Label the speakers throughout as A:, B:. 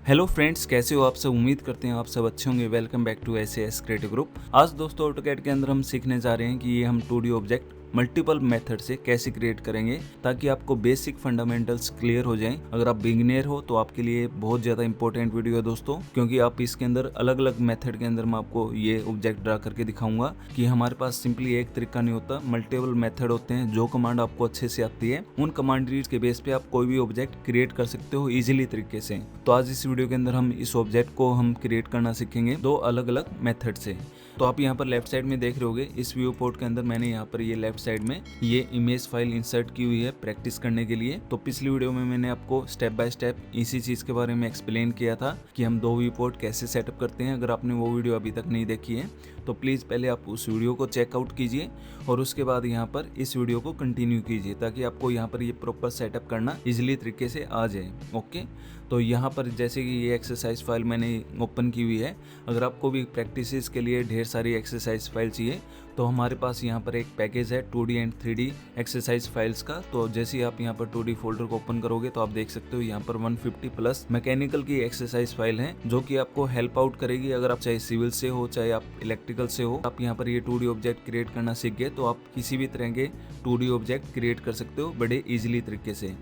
A: Hello friends, कैसे हो आप सब। उम्मीद करते हैं आप सब अच्छे होंगे। Welcome back to S creative group. आज दोस्तों ऑटोकैड के अंदर हम सीखने जा रहे हैं कि ये हम 2D ऑब्जेक्ट मल्टीपल मेथड से कैसे क्रिएट करेंगे ताकि आपको बेसिक फंडामेंटल्स क्लियर हो जाएं। अगर आप बिगिनर हो तो आपके लिए बहुत ज़्यादा इंपॉर्टेंट वीडियो है दोस्तों, क्योंकि आप इसके अंदर अलग अलग मेथड के अंदर मैं आपको ये ऑब्जेक्ट ड्रा करके दिखाऊंगा कि हमारे पास सिंपली एक तरीका नहीं होता, मल्टीपल मेथड होते हैं। जो कमांड आपको अच्छे से आती है उन कमांड के बेस पे आप कोई भी ऑब्जेक्ट क्रिएट कर सकते हो इजीली तरीके से। तो आज इस वीडियो के अंदर हम इस ऑब्जेक्ट को हम क्रिएट करना सीखेंगे दो अलग अलग मेथड से। तो आप यहाँ पर लेफ्ट साइड में देख रहे होगे, इस व्यू पोर्ट के अंदर मैंने यहाँ पर ये लेफ्ट साइड में ये इमेज फाइल इंसर्ट की हुई है प्रैक्टिस करने के लिए। तो पिछली वीडियो में मैंने आपको स्टेप बाय स्टेप इसी चीज के बारे में एक्सप्लेन किया था कि हम दो व्यू पोर्ट कैसे सेटअप करते हैं। अगर आपने वो वीडियो अभी तक नहीं देखी है तो प्लीज़ पहले आप उस वीडियो को चेकआउट कीजिए और उसके बाद यहाँ पर इस वीडियो को कंटिन्यू कीजिए ताकि आपको यहाँ पर ये प्रॉपर सेटअप करना इजीली तरीके से आ जाए। ओके, तो यहाँ पर जैसे कि ये एक्सरसाइज फाइल मैंने ओपन की हुई है। अगर आपको भी प्रैक्टिसेस के लिए ढेर सारी एक्सरसाइज फाइल चाहिए तो हमारे पास यहाँ पर एक पैकेज है 2D and 3D exercise files का। तो जैसे ही आप यहाँ पर 2D फोल्डर को ओपन करोगे तो आप देख सकते हो यहाँ पर 150 प्लस मैकेनिकल की एक्सरसाइज फाइल है जो कि आपको हेल्प आउट करेगी। अगर आप चाहे सिविल से हो चाहे आप इलेक्ट्रिकल से हो, आप यहाँ पर ये 2D ऑब्जेक्ट क्रिएट करना सीख गए तो आप किसी भी तरह के 2D ऑब्जेक्ट क्रिएट कर सकते हो बड़े ईजिली तरीके से।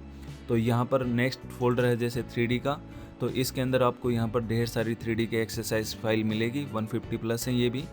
A: तो यहाँ पर नेक्स्ट फोल्डर है जैसे 3D का, तो इसके अंदर आपको यहाँ पर ढेर सारी 3D के एक्सरसाइज फाइल मिलेगी, 150 प्लस है ये भी।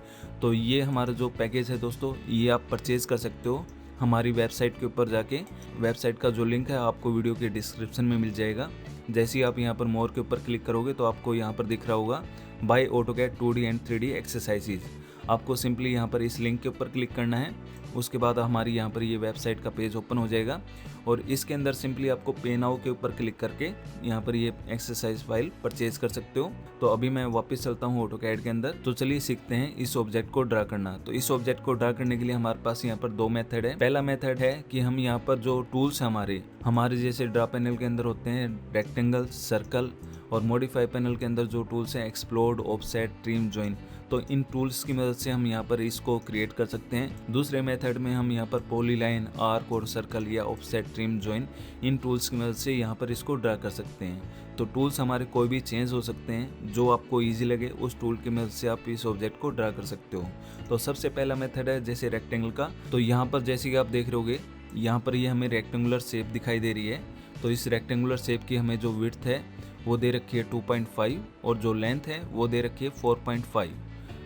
A: तो ये हमारा जो पैकेज है दोस्तों, ये आप परचेज कर सकते हो हमारी वेबसाइट के ऊपर जाके। वेबसाइट का जो लिंक है आपको वीडियो के डिस्क्रिप्शन में मिल जाएगा। जैसे ही आप यहाँ पर मोर के ऊपर क्लिक करोगे तो आपको यहाँ पर दिख रहा होगा by AutoCAD 2D and 3D exercises. आपको सिंपली यहाँ पर इस लिंक के ऊपर क्लिक करना है। उसके बाद हमारी यहाँ पर ये वेबसाइट का पेज ओपन हो जाएगा और इसके अंदर सिंपली आपको पे नाउ के ऊपर क्लिक करके यहाँ पर ये एक्सरसाइज फाइल परचेज कर सकते हो। तो अभी मैं वापस चलता हूँ ऑटोकैड के अंदर। तो चलिए सीखते हैं इस ऑब्जेक्ट को ड्रा करना। तो इस ऑब्जेक्ट को ड्रा करने के लिए हमारे पास यहाँ पर दो मेथड है। पहला मेथड है कि हम यहाँ पर जो टूल्स हमारे जैसे ड्रा पैनल के अंदर होते हैं रेक्टेंगल, सर्कल और मॉडिफाई पैनल के अंदर जो टूल्स हैं एक्सप्लोड, ऑफसेट, ट्रिम, जॉइन, तो इन टूल्स की मदद से हम यहाँ पर इसको क्रिएट कर सकते हैं। दूसरे मेथड में हम यहाँ पर पॉलीलाइन, आर्क और सर्कल या ऑफसेट, ट्रिम, जॉइन, इन टूल्स की मदद से यहाँ पर इसको ड्रा कर सकते हैं। तो टूल्स हमारे कोई भी चेंज हो सकते हैं, जो आपको ईजी लगे उस टूल की मदद से आप इस ऑब्जेक्ट को ड्रा कर सकते हो। तो सबसे पहला मेथड है जैसे रेक्टेंगल का। तो यहाँ पर जैसे कि आप देख रहे होगे यहाँ पर ये हमें रेक्टेंगुलर शेप दिखाई दे रही है। तो इस रेक्टेंगुलर शेप की हमें जो विड्थ है वो दे रखी है 2.5 और जो लेंथ है वो दे रखी है 4.5।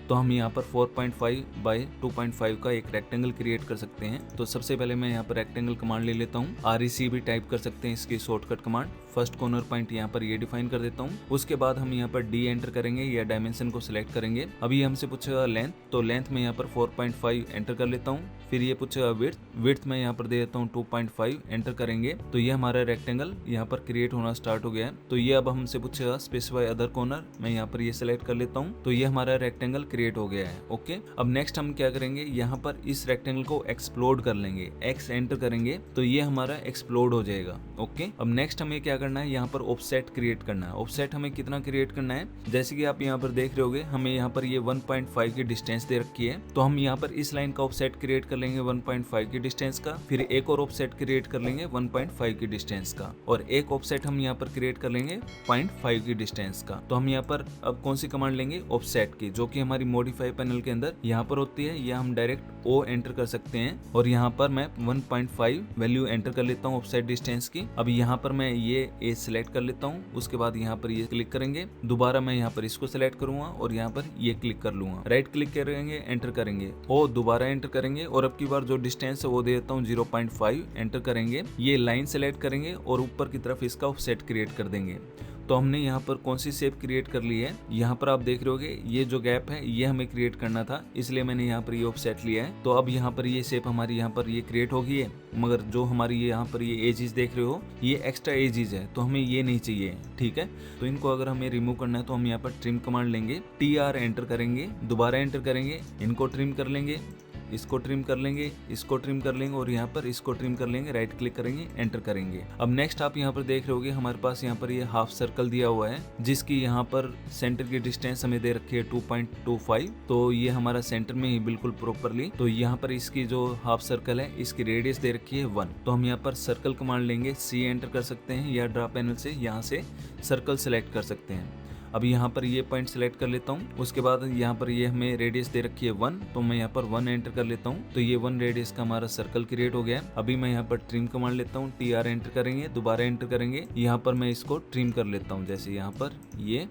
A: तो हम यहाँ पर 4.5 बाई 2.5 का एक रेक्टेंगल क्रिएट कर सकते हैं। तो सबसे पहले मैं यहाँ पर रेक्टेंगल कमांड ले लेता हूँ। REC भी टाइप कर सकते हैं इसकी shortcut command. First corner point यहाँ पर ये डिफाइन कर देता हूँ। उसके बाद हम यहाँ पर D एंटर करेंगे या डायमेंशन को सिलेक्ट करेंगे। अभी हमसे पूछेगा लेंथ, तो लेंथ में यहाँ पर 4.5 एंटर कर लेता हूँ। फिर ये पूछेगा विड्थ में यहाँ पर दे देता हूँ 2.5 एंटर करेंगे। तो ये हमारा रेक्टेंगल यहाँ पर क्रिएट होना स्टार्ट हो गया है। तो ये अब हमसे पूछेगा स्पेसिफाई अदर कॉर्नर, मैं यहाँ पर ये सिलेक्ट कर लेता हूँ। तो ये हमारा रेक्टेंगल क्रिएट हो गया है। ओके, अब नेक्स्ट हम क्या करेंगे, यहाँ पर इस रेक्टेंगल को एक्सप्लोड कर लेंगे। X एंटर करेंगे तो ये हमारा एक्सप्लोड हो जाएगा। ओके, अब नेक्स्ट हमें क्या करना है, यहाँ पर ऑफसेट क्रिएट करना है। ऑफसेट हमें कितना क्रिएट करना है, जैसे कि आप यहाँ पर देख रहे होगे हमें यहाँ पर ये 1.5 की डिस्टेंस दे रखी है। तो हम यहाँ पर इस लाइन का ऑफसेट क्रिएट कर लेंगे 1.5 की डिस्टेंस का। फिर एक और ऑफसेट क्रिएट कर लेंगे 1.5 की डिस्टेंस का और एक ऑफसेट हम यहाँ पर क्रिएट कर लेंगे 0.5 की डिस्टेंस का। तो हम यहाँ पर अब कौन सी कमांड लेंगे, ऑफसेट की, जो कि हमारी मॉडिफाई पैनल के अंदर यहाँ पर होती है, या हम डायरेक्ट O एंटर कर सकते हैं। और यहाँ पर मैं 1.5 वैल्यू एंटर कर लेता हूँ ऑफसेट डिस्टेंस की। अब यहाँ पर मैं ये A सिलेक्ट कर लेता हूँ। उसके बाद यहाँ पर ये क्लिक करेंगे, दोबारा मैं यहाँ पर इसको सिलेक्ट करूंगा और यहाँ पर ये क्लिक कर लूंगा। राइट क्लिक करेंगे, एंटर करेंगे, O दोबारा एंटर करेंगे और अब की बार जो डिस्टेंस है वो दे देता हूँ 0.5 एंटर करेंगे। ये लाइन सेलेक्ट करेंगे और ऊपर की तरफ इसका ऑफसेट क्रिएट कर देंगे। तो हमने यहाँ पर कौन सी शेप क्रिएट कर ली है, यहाँ पर आप देख रहे होगे ये जो गैप है ये हमें क्रिएट करना था, इसलिए मैंने यहाँ पर ये ऑफसेट लिया है। तो अब यहाँ पर ये शेप हमारी यहाँ पर ये क्रिएट हो गई है, मगर जो हमारी ये यहाँ पर ये एजेस देख रहे हो ये एक्स्ट्रा एजेस है, तो हमें ये नहीं चाहिए। ठीक है, तो इनको अगर हमें रिमूव करना है तो हम यहाँ पर ट्रिम कमांड लेंगे, TR एंटर करेंगे, दोबारा एंटर करेंगे, इनको ट्रिम कर लेंगे, इसको ट्रिम कर लेंगे, इसको ट्रिम कर लेंगे और यहाँ पर इसको ट्रिम कर लेंगे, राइट क्लिक करेंगे, एंटर करेंगे। अब नेक्स्ट आप यहाँ पर देख रहे होगे हमारे पास यहाँ पर ये हाफ सर्कल दिया हुआ है जिसकी यहाँ पर सेंटर की डिस्टेंस हमें दे रखी है 2.25। तो ये हमारा सेंटर में ही बिल्कुल प्रॉपरली। तो यहाँ पर इसकी जो हाफ सर्कल है इसकी रेडियस दे रखी है 1। तो हम यहाँ पर सर्कल कमांड लेंगे, C एंटर कर सकते हैं या ड्रा पैनल से यहाँ से सर्कल सेलेक्ट कर सकते हैं। अब यहाँ पर ये पॉइंट सेलेक्ट कर लेता हूँ। उसके बाद यहाँ पर ये हमें रेडियस दे रखी है 1, तो मैं यहाँ पर 1 एंटर कर लेता हूँ। तो ये 1 रेडियस का हमारा सर्कल क्रिएट हो गया है। अभी मैं यहाँ पर ट्रिम कमांड लेता हूँ, TR एंटर करेंगे, दोबारा एंटर करेंगे। यहाँ पर मैं इसको ट्रिम कर लेता हूँ, जैसे यहाँ पर ये,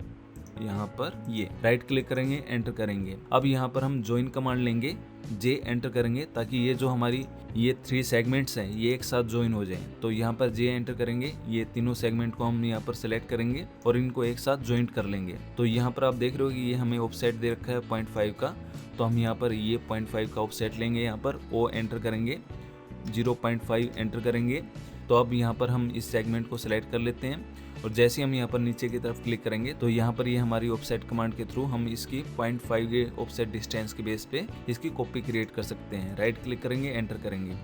A: यहाँ पर ये, राइट क्लिक करेंगे, एंटर करेंगे। अब यहाँ पर हम ज्वाइन कमांड लेंगे, J एंटर करेंगे ताकि ये जो हमारी ये 3 सेगमेंट्स हैं ये एक साथ ज्वाइन हो जाएं। तो यहाँ पर J एंटर करेंगे, ये तीनों सेगमेंट को हम यहाँ पर सेलेक्ट करेंगे और इनको एक साथ ज्वाइंट कर लेंगे। तो यहाँ पर आप देख रहे हो कि ये हमें ऑफसेट दे रखा है 0.5 का। तो हम यहाँ पर ये 0.5 का ऑफसेट लेंगे, यहाँ पर O एंटर करेंगे, 0.5 एंटर करेंगे। तो अब यहाँ पर हम इस सेगमेंट को सिलेक्ट कर लेते हैं और जैसे हम यहाँ पर नीचे की तरफ क्लिक करेंगे तो यहाँ पर ये हमारी ऑफसेट कमांड के थ्रू हम इसकी 0.5 के ऑफसेट डिस्टेंस के बेस पे इसकी कॉपी क्रिएट कर सकते हैं। राइट क्लिक करेंगे, एंटर करेंगे।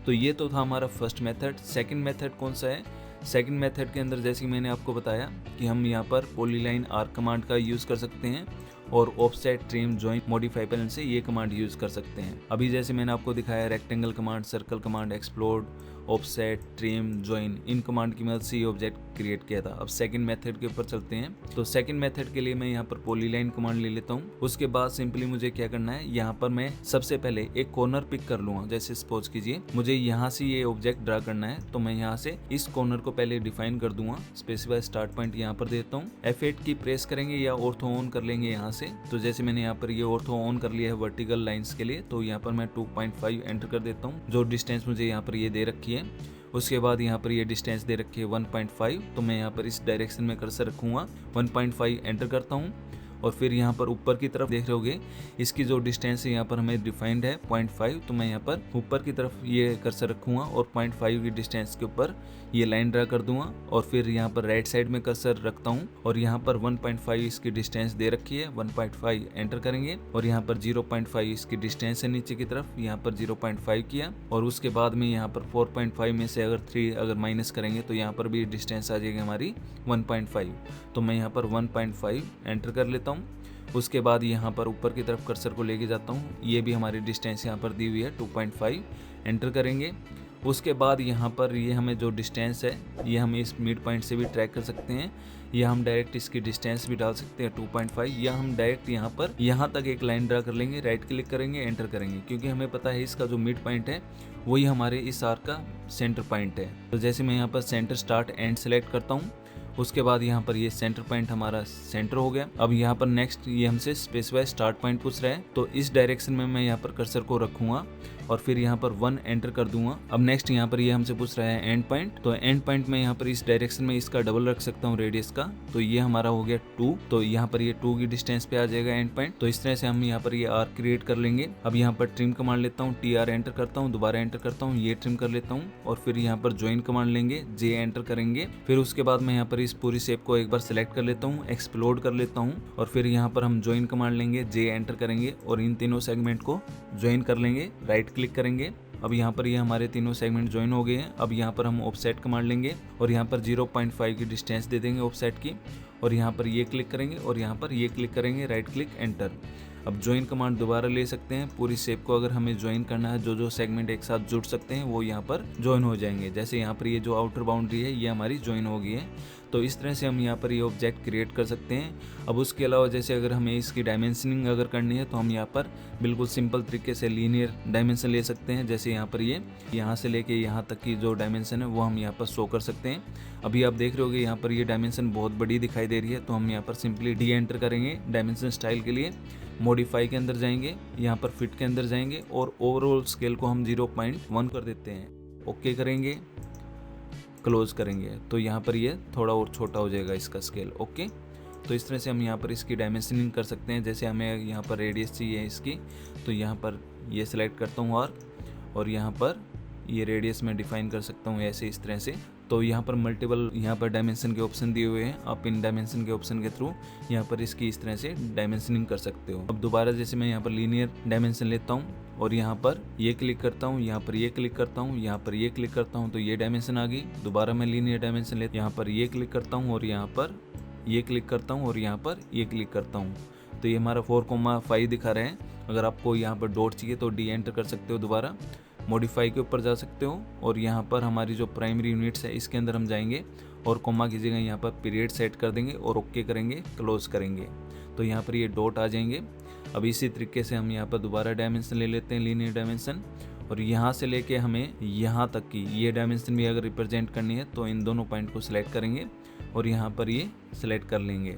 A: तो ये तो था हमारा फर्स्ट मेथड। सेकंड मेथड कौन सा है? सेकंड मेथड के अंदर जैसे मैंने आपको बताया कि हम यहाँ पर पॉलीलाइन आर्क कमांड का यूज़ कर सकते हैं और offset, trim, join, modify panel से ये कमांड यूज़ कर सकते हैं। अभी जैसे मैंने आपको दिखाया rectangle command, circle command, explode, offset, trim, join, in command की मदद से ये ऑब्जेक्ट क्रिएट किया था। अब सेकंड मेथड के ऊपर चलते हैं। तो सेकंड मेथड के लिए मैं यहाँ पर पॉलीलाइन कमांड ले लेता हूँ। उसके बाद सिंपली मुझे क्या करना है, यहाँ पर मैं सबसे पहले एक कॉर्नर पिक कर लूँगा। जैसे सपोज कीजिए मुझे यहाँ से ये ऑब्जेक्ट ड्रा करना है, तो मैं यहाँ से इस कॉर्नर को पहले डिफाइन कर दूंगा। स्पेसिफाई स्टार्ट पॉइंट यहाँ पर देता हूँ। F8 की प्रेस करेंगे या ऑर्थो ऑन कर लेंगे यहाँ से। तो जैसे मैंने यहाँ पर ये ऑर्थो ऑन कर लिया है वर्टिकल लाइंस के लिए, तो यहाँ पर मैं 2.5 एंटर कर देता हूँ, जो डिस्टेंस मुझे यहाँ पर ये दे रखी है। उसके बाद यहाँ पर ये डिस्टेंस दे रखी है 1.5, तो मैं यहाँ पर इस डायरेक्शन में कर्सर रखूँगा, 1.5 एंटर करता हूँ। और फिर यहाँ पर ऊपर की तरफ देख रहे होगे इसकी जो डिस्टेंस है यहाँ पर हमें डिफाइंड है 0.5, तो मैं यहाँ पर ऊपर की तरफ ये कर्सर रखूँगा और 0.5 की डिस्टेंस के ऊपर ये लाइन ड्रा कर दूंगा। और फिर यहाँ पर राइट साइड में कर्सर रखता हूँ और यहाँ पर 1.5 इसकी डिस्टेंस दे रखी है, 1.5 एंटर करेंगे और यहाँ पर 0.5 इसकी डिस्टेंस है नीचे की तरफ, यहाँ पर 0.5 किया और उसके बाद में यहाँ पर 4.5 में से अगर 3 अगर माइनस करेंगे तो यहाँ पर भी डिस्टेंस आ जाएगी हमारी 1.5। तो मैं यहाँ पर 1.5 एंटर कर लेता हूँ। उसके बाद यहाँ पर ऊपर की तरफ कर्सर को लेके जाता हूँ, ये भी हमारी डिस्टेंस यहाँ पर दी हुई है 2.5, एंटर करेंगे। उसके बाद यहाँ पर ये हमें जो डिस्टेंस है ये हम इस मिड पॉइंट से भी ट्रैक कर सकते हैं, या हम डायरेक्ट इसकी डिस्टेंस भी डाल सकते हैं 2.5, या हम डायरेक्ट यहाँ पर यहाँ तक एक लाइन ड्रा कर लेंगे, राइट क्लिक करेंगे, एंटर करेंगे, क्योंकि हमें पता है इसका जो मिड पॉइंट है वही हमारे इस आर्क का सेंटर पॉइंट है। तो जैसे मैं यहाँ पर सेंटर, स्टार्ट, एंड सेलेक्ट करता हूँ, उसके बाद यहाँ पर ये सेंटर पॉइंट हमारा सेंटर हो गया। अब यहाँ पर नेक्स्ट ये हमसे स्पेसिफाई स्टार्ट पॉइंट पूछ रहा है, तो इस डायरेक्शन में मैं यहाँ पर कर्सर को रखूँगा और फिर यहाँ पर 1 एंटर कर दूंगा। अब नेक्स्ट यहाँ पर ये हमसे पूछ रहा है एंड पॉइंट, तो एंड पॉइंट में यहाँ पर इस डायरेक्शन में इसका डबल रख सकता हूँ रेडियस का, तो ये हमारा हो गया 2, तो यहाँ पर ये 2 की डिस्टेंस पे आ जाएगा एंड पॉइंट। तो इस तरह से हम यहाँ पर ये आर्क क्रिएट कर लेंगे। अब यहाँ पर ट्रिम कमांड लेता हूँ, TR एंटर करता हूँ, दोबारा एंटर करता हूँ, ये ट्रिम कर लेता हूँ और फिर यहाँ पर ज्वाइन कमांड लेंगे, J एंटर करेंगे। फिर उसके बाद मैं यहाँ पर इस पूरी शेप को एक बार सिलेक्ट कर लेता हूँ, एक्सप्लोड कर लेता हूँ और फिर यहाँ पर हम ज्वाइन कमांड लेंगे, J एंटर करेंगे और इन तीनों सेगमेंट को ज्वाइन कर लेंगे, राइट क्लिक करेंगे। अब यहाँ पर ये हमारे तीनों सेगमेंट ज्वाइन हो गए हैं। अब यहाँ पर हम ऑफसेट कमांड लेंगे और यहाँ पर 0.5 की डिस्टेंस दे देंगे ऑफसेट की और यहाँ पर ये क्लिक करेंगे और यहाँ पर ये क्लिक करेंगे, राइट क्लिक, एंटर। अब ज्वाइन कमांड दोबारा ले सकते हैं, पूरी शेप को अगर हमें ज्वाइन करना है, जो सेगमेंट एक साथ जुड़ सकते हैं वो यहाँ पर ज्वाइन हो जाएंगे। जैसे यहाँ पर ये जो आउटर बाउंड्री है ये हमारी ज्वाइन हो गई है। तो इस तरह से हम यहाँ पर ये ऑब्जेक्ट क्रिएट कर सकते हैं। अब उसके अलावा जैसे अगर हमें इसकी डायमेंशनिंग अगर करनी है तो हम यहाँ पर बिल्कुल सिंपल तरीके से लीनियर डायमेंशन ले सकते हैं। जैसे यहाँ पर ये यहाँ से लेके यहाँ तक की जो डायमेंशन है वो हम यहाँ पर शो कर सकते हैं। अभी आप देख रहे होगे यहाँ पर ये डायमेंशन बहुत बड़ी दिखाई दे रही है, तो हम यहाँ पर सिंपली D एंटर करेंगे डायमेंशन स्टाइल के लिए, मॉडिफाई के अंदर जाएंगे, यहाँ पर फिट के अंदर जाएंगे और ओवरऑल स्केल को हम 0.1 कर देते हैं। ओके करेंगे, क्लोज करेंगे, तो यहाँ पर ये थोड़ा और छोटा हो जाएगा इसका स्केल। ओके, तो इस तरह से हम यहाँ पर इसकी डायमेंशनिंग कर सकते हैं। जैसे हमें यहाँ पर रेडियस चाहिए इसकी, तो यहाँ पर ये सिलेक्ट करता हूँ और यहाँ पर ये रेडियस में डिफाइन कर सकता हूँ ऐसे, इस तरह से। तो यहाँ पर मल्टीपल यहाँ पर डायमेंशन के ऑप्शन दिए हुए हैं। आप इन डायमेंशन के ऑप्शन के थ्रू यहाँ पर इसकी इस तरह से डायमेंशनिंग कर सकते हो। अब दोबारा जैसे मैं यहाँ पर लीनियर डायमेंशन लेता हूँ और यहाँ पर ये क्लिक करता हूँ, यहाँ पर ये क्लिक करता हूँ, यहाँ पर ये क्लिक करता हूँ, तो ये डायमेंशन आ गई। दोबारा मैं लीनियर डायमेंशन लेता हूँ, यहाँ पर ये क्लिक करता हूँ और यहाँ पर ये क्लिक करता हूँ और यहाँ पर ये क्लिक करता हूँ, तो ये हमारा 4,5 दिखा रहे हैं। अगर आपको यहाँ पर डॉट चाहिए तो डी एंटर कर सकते हो, दोबारा मॉडिफाई के ऊपर जा सकते हो और यहाँ पर हमारी जो प्राइमरी यूनिट्स है इसके अंदर हम जाएंगे और कॉमा की जगह यहाँ पर पीरियड सेट कर देंगे और ओके करेंगे, क्लोज करेंगे, तो यहाँ पर ये डॉट आ जाएंगे। अब इसी तरीके से हम यहाँ पर दोबारा डायमेंशन ले लेते हैं, लीनियर डायमेंशन, और यहाँ से लेके हमें यहाँ तक की ये डायमेंशन भी अगर रिप्रेजेंट करनी है तो इन दोनों पॉइंट को सिलेक्ट करेंगे और यहाँ पर ये सिलेक्ट कर लेंगे।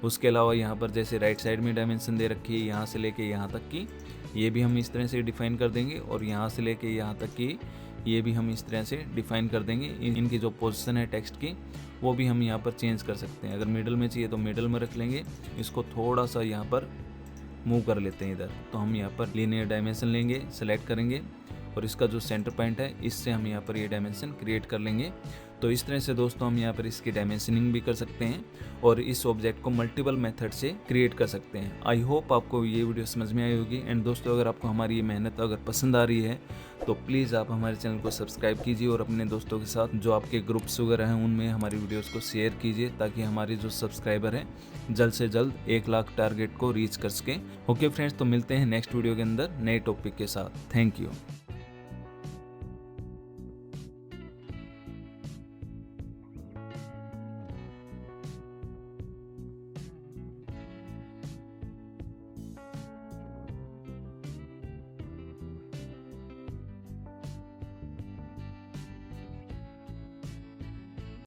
A: उसके अलावा यहाँ पर जैसे राइट साइड में डायमेंशन दे रखी है यहाँ से लेके यहाँ तक की, ये भी हम इस तरह से डिफाइन कर देंगे और यहाँ से लेके यहाँ तक की ये भी हम इस तरह से डिफाइन कर देंगे। इनकी जो पोजीशन है टेक्स्ट की वो भी हम यहाँ पर चेंज कर सकते हैं। अगर मिडल में चाहिए तो मिडल में रख लेंगे, इसको थोड़ा सा यहाँ पर मूव कर लेते हैं इधर, तो हम यहाँ पर लीनियर डायमेंशन लेंगे, सेलेक्ट करेंगे और इसका जो सेंटर पॉइंट है इससे हम यहाँ पर ये डायमेंशन क्रिएट कर लेंगे। तो इस तरह से दोस्तों हम यहाँ पर इसकी डायमेंशनिंग भी कर सकते हैं और इस ऑब्जेक्ट को मल्टीपल मेथड से क्रिएट कर सकते हैं। आई होप आपको ये वीडियो समझ में आई होगी। एंड दोस्तों अगर आपको हमारी ये मेहनत अगर पसंद आ रही है तो प्लीज़ आप हमारे चैनल को सब्सक्राइब कीजिए और अपने दोस्तों के साथ जो आपके ग्रुप्स वगैरह हैं उनमें हमारी वीडियोज़ को शेयर कीजिए, ताकि हमारे जो सब्सक्राइबर हैं जल्द से जल्द 1 लाख टारगेट को रीच कर सकें। ओके फ्रेंड्स, तो मिलते हैं नेक्स्ट वीडियो के अंदर नए टॉपिक के साथ। Thank you.